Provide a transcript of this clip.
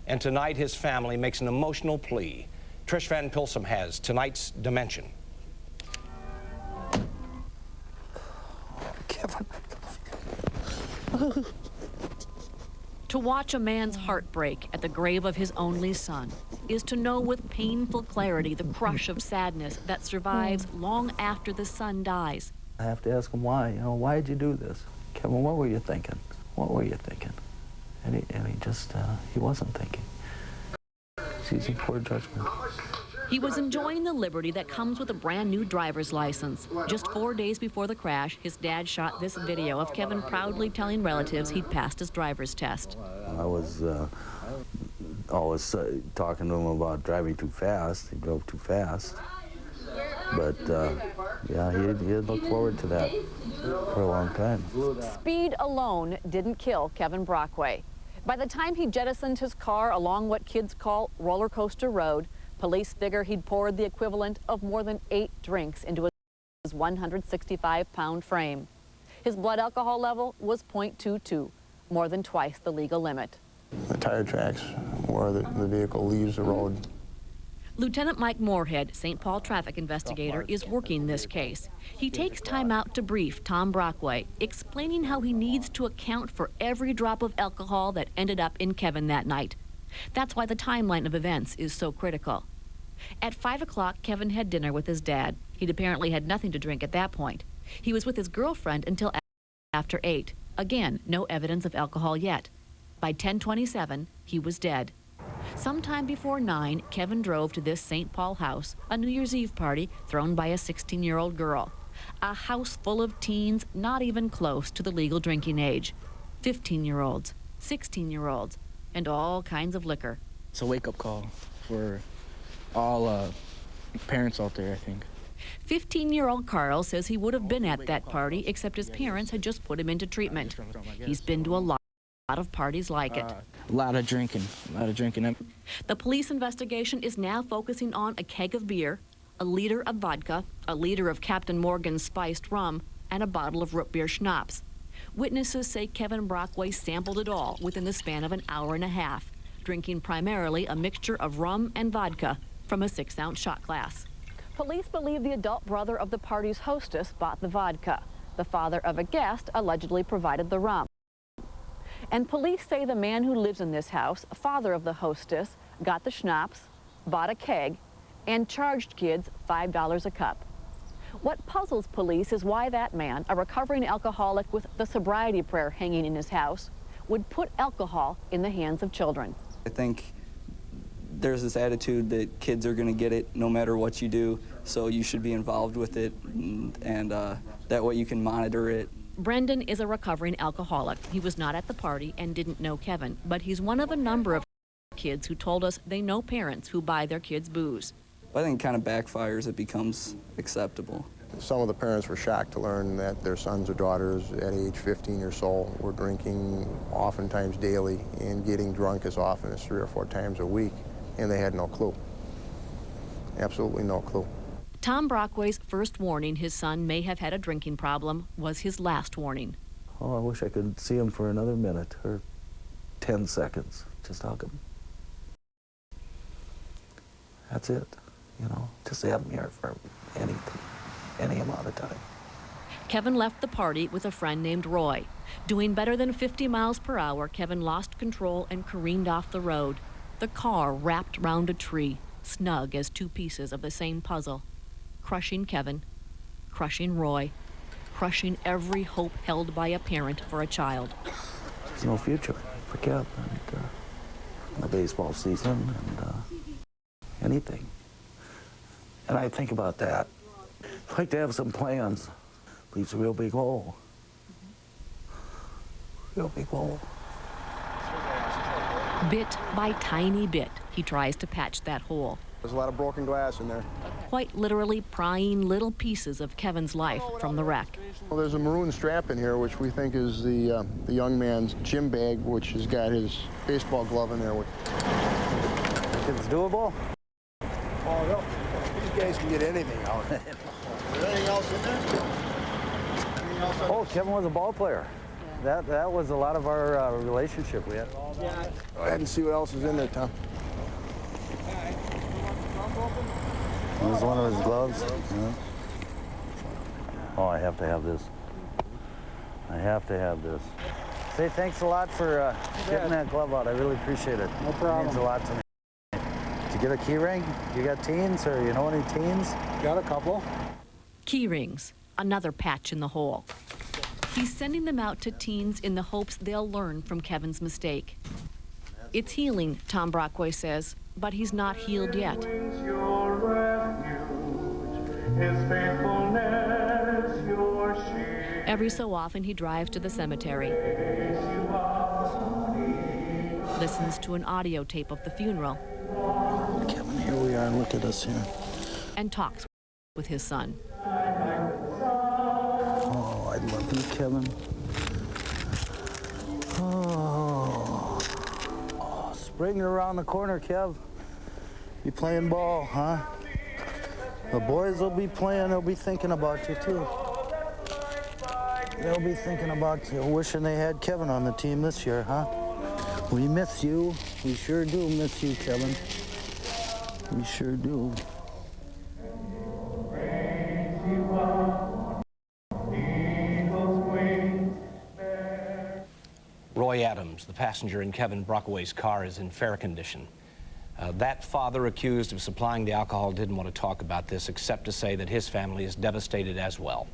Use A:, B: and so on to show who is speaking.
A: And tonight, his family makes an emotional plea. Trish Van Pilsum has tonight's Dimension.
B: Kevin.
C: To watch a man's heart break at the grave of his only son is to know with painful clarity the crush of sadness that survives long after the son dies.
B: I have to ask him why. You know, why did you do this? Kevin, what were you thinking? What were you thinking? And he just, he wasn't thinking. He's in poor judgment.
C: He was enjoying the liberty that comes with a brand new driver's license. Just 4 days before the crash, his dad shot this video of Kevin proudly telling relatives he'd passed his driver's test.
B: I was always talking to him about driving too fast. He drove too fast. But yeah, he had looked forward to that for a long time.
D: Speed alone didn't kill Kevin Brockway. By the time he jettisoned his car along what kids call roller coaster road, police figure he'd poured the equivalent of more than 8 drinks into his 165-pound frame. His blood alcohol level was .22, more than twice the legal limit.
E: The tire tracks where the vehicle leaves the road.
C: Lieutenant Mike Moorhead, St. Paul traffic investigator, is working this case. He takes time out to brief Tom Brockway, explaining how he needs to account for every drop of alcohol that ended up in Kevin that night. That's why the timeline of events is so critical. At 5 o'clock, Kevin had dinner with his dad. He'd apparently had nothing to drink at that point. He was with his girlfriend until after 8. Again, no evidence of alcohol yet. By 10:27, he was dead. Sometime before 9, Kevin drove to this St. Paul house, a New Year's Eve party thrown by a 16-year-old girl. A house full of teens not even close to the legal drinking age. 15-year-olds, 16-year-olds, and all kinds of liquor.
F: It's a wake-up call for all parents out there, I think.
C: 15-year-old Carl says he would have been at that party, except his parents had just put him into treatment. He's been to a lot of parties like it.
F: A lot of drinking.
C: The police investigation is now focusing on a keg of beer, a liter of vodka, a liter of Captain Morgan's spiced rum, and a bottle of root beer schnapps. Witnesses say Kevin Brockway sampled it all within the span of an hour and a half, drinking primarily a mixture of rum and vodka from a 6-ounce shot glass.
D: Police believe the adult brother of the party's hostess bought the vodka. The father of a guest allegedly provided the rum. And police say the man who lives in this house, father of the hostess, got the schnapps, bought a keg, and charged kids $5 a cup. What puzzles police is why that man, a recovering alcoholic with the sobriety prayer hanging in his house, would put alcohol in the hands of children.
G: I think there's this attitude that kids are going to get it no matter what you do, so you should be involved with it, and that way you can monitor it.
C: Brendan is a recovering alcoholic. He was not at the party and didn't know Kevin, but he's one of a number of kids who told us they know parents who buy their kids booze.
G: I think it kind of backfires. It becomes acceptable.
E: Some of the parents were shocked to learn that their sons or daughters at age 15 or so were drinking oftentimes daily and getting drunk as often as 3 or 4 times a week, and they had no clue. Absolutely no clue.
C: Tom Brockway's first warning his son may have had a drinking problem was his last warning.
B: Oh, I wish I could see him for another minute or 10 seconds. Just hug him. That's it, you know, just have him here for any amount of time.
C: Kevin left the party with a friend named Roy. Doing better than 50 miles per hour, Kevin lost control and careened off the road. The car wrapped round a tree, snug as 2 pieces of the same puzzle. Crushing Kevin, crushing Roy, crushing every hope held by a parent for a child.
B: There's no future for Kev, and the baseball season, and anything. And I think about that. I'd like to have some plans. Leaves a real big hole. Real big hole.
C: Bit by tiny bit, he tries to patch that hole.
E: There's a lot of broken glass in there.
C: Quite literally prying little pieces of Kevin's life from the wreck.
E: Well, there's a maroon strap in here, which we think is the young man's gym bag, which has got his baseball glove in there.
B: It's doable?
E: Oh, no. These guys can get anything out. Is there anything else in there?
B: Oh, Kevin was a ball player. that was a lot of our relationship we had.
E: Go ahead and see what else is in there, Tom.
B: It was one of his gloves. Yeah. Oh, I have to have this. I have to have this. Say thanks a lot for getting that glove out. I really appreciate it. No problem. It means a lot to me. Did you get a key ring? You got teens, or you know any teens?
E: Got a couple.
C: Key rings, another patch in the hole. He's sending them out to teens in the hopes they'll learn from Kevin's mistake. It's healing, Tom Brockway says, but he's not healed yet. Every so often, he drives to the cemetery, listens to an audio tape of the funeral,
B: Kevin, here we are. Look at us here.
C: and talks with his son.
B: Oh, I love you, Kevin. Oh, spring around the corner, Kev. You playing ball, huh? The boys will be playing. They'll be thinking about you, too. They'll be thinking about you, wishing they had Kevin on the team this year, huh? We miss you. We sure do miss you, Kevin. We sure do.
A: Roy Adams, the passenger in Kevin Brockway's car, is in fair condition. That father accused of supplying the alcohol didn't want to talk about this except to say that his family is devastated as well.